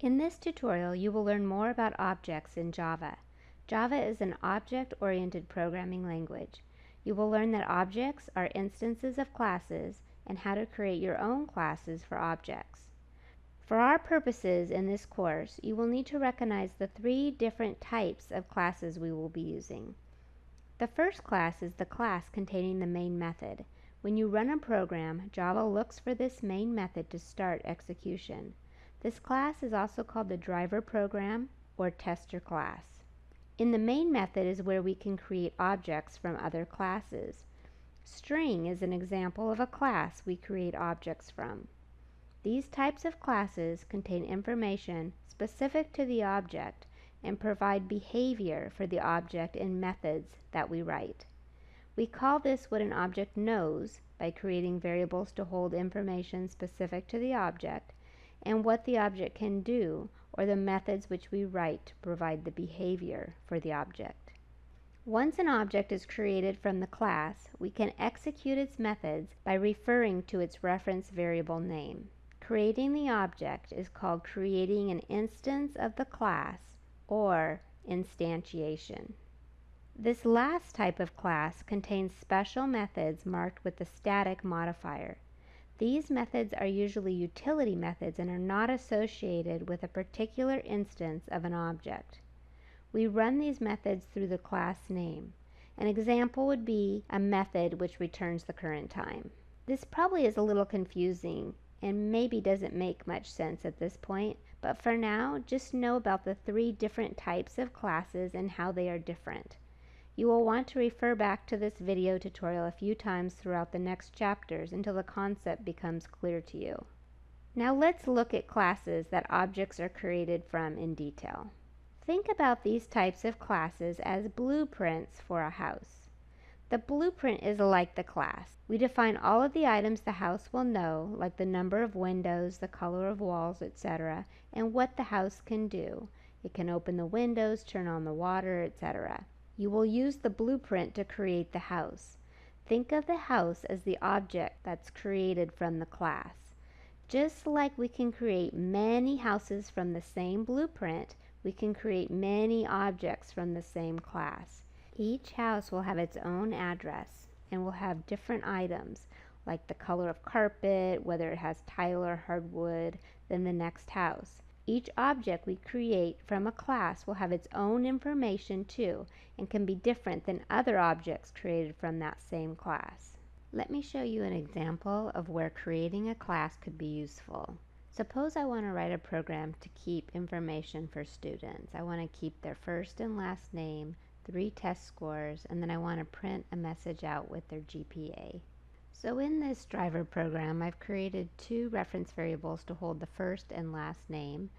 In this tutorial, you will learn more about objects in Java. Java is an object-oriented programming language. You will learn that objects are instances of classes and how to create your own classes for objects. For our purposes in this course, you will need to recognize the three different types of classes we will be using. The first class is the class containing the main method. When you run a program, Java looks for this main method to start execution. This class is also called the driver program or tester class. In the main method is where we can create objects from other classes. String is an example of a class we create objects from. These types of classes contain information specific to the object and provide behavior for the object in methods that we write. We call this what an object knows by creating variables to hold information specific to the object, and what the object can do, or the methods which we write to provide the behavior for the object. Once an object is created from the class, we can execute its methods by referring to its reference variable name. Creating the object is called creating an instance of the class, or instantiation. This last type of class contains special methods marked with the static modifier. These methods are usually utility methods and are not associated with a particular instance of an object. We run these methods through the class name. An example would be a method which returns the current time. This probably is a little confusing and maybe doesn't make much sense at this point, but for now, just know about the three different types of classes and how they are different. You will want to refer back to this video tutorial a few times throughout the next chapters until the concept becomes clear to you. Now let's look at classes that objects are created from in detail. Think about these types of classes as blueprints for a house. The blueprint is like the class. We define all of the items the house will know, like the number of windows, the color of walls, etc., and what the house can do. It can open the windows, turn on the water, etc. You will use the blueprint to create the house. Think of the house as the object that's created from the class. Just like we can create many houses from the same blueprint, we can create many objects from the same class. Each house will have its own address and will have different items, like the color of carpet, whether it has tile or hardwood, than the next house. Each object we create from a class will have its own information too, and can be different than other objects created from that same class. Let me show you an example of where creating a class could be useful. Suppose I want to write a program to keep information for students. I want to keep their first and last name, 3 test scores, and then I want to print a message out with their GPA. So in this driver program, I've created 2 reference variables to hold the first and last name,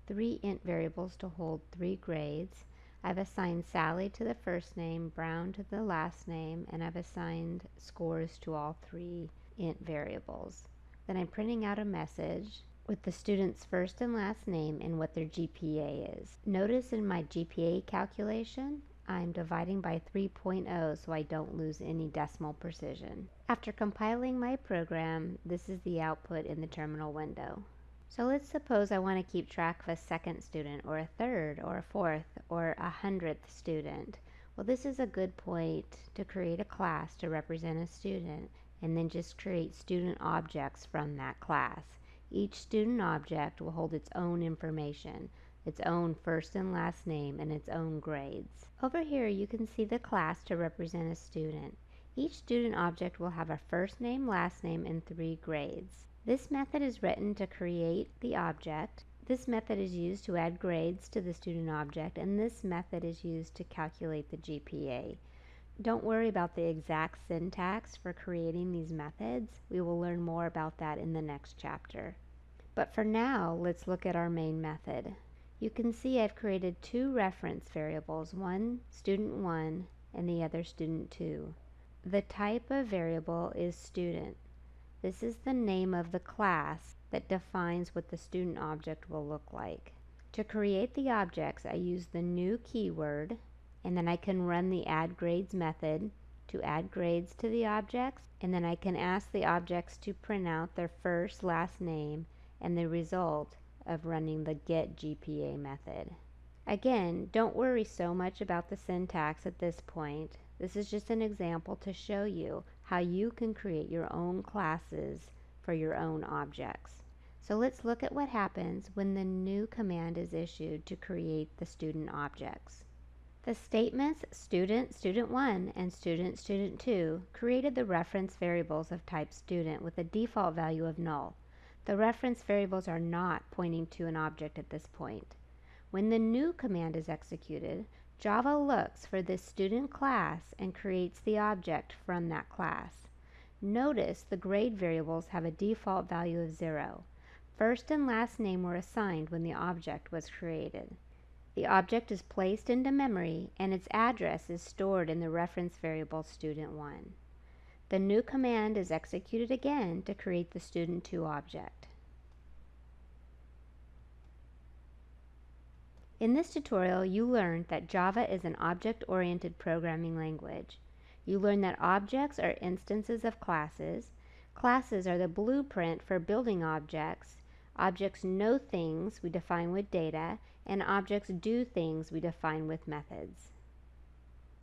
3 int variables to hold 3 grades. I've assigned Sally to the first name, Brown to the last name, and I've assigned scores to all 3 int variables. Then I'm printing out a message with the student's first and last name and what their GPA is. Notice in my GPA calculation, I'm dividing by 3.0 so I don't lose any decimal precision. After compiling my program, this is the output in the terminal window. So let's suppose I want to keep track of a second student, or a third, or a fourth, or 100th student. Well, this is a good point to create a class to represent a student, and then just create student objects from that class. Each student object will hold its own information, its own first and last name, and its own grades. Over here you can see the class to represent a student. Each student object will have a first name, last name, and 3 grades. This method is written to create the object. This method is used to add grades to the student object, and this method is used to calculate the GPA. Don't worry about the exact syntax for creating these methods. We will learn more about that in the next chapter. But for now, let's look at our main method. You can see I've created 2 reference variables, one student 1 and the other student 2. The type of variable is student. This is the name of the class that defines what the student object will look like. To create the objects, I use the new keyword, and then I can run the add grades method to add grades to the objects, and then I can ask the objects to print out their first, last name, and the result of running the getGPA method. Again, don't worry so much about the syntax at this point. This is just an example to show you how you can create your own classes for your own objects. So let's look at what happens when the new command is issued to create the student objects. The statements student, student1, and student, student2 created the reference variables of type student with a default value of null. The reference variables are not pointing to an object at this point. When the new command is executed, Java looks for this student class and creates the object from that class. Notice the grade variables have a default value of 0. First and last name were assigned when the object was created. The object is placed into memory and its address is stored in the reference variable student1. The new command is executed again to create the student2 object. In this tutorial, you learned that Java is an object-oriented programming language. You learned that objects are instances of classes. Classes are the blueprint for building objects. Objects know things we define with data, and objects do things we define with methods.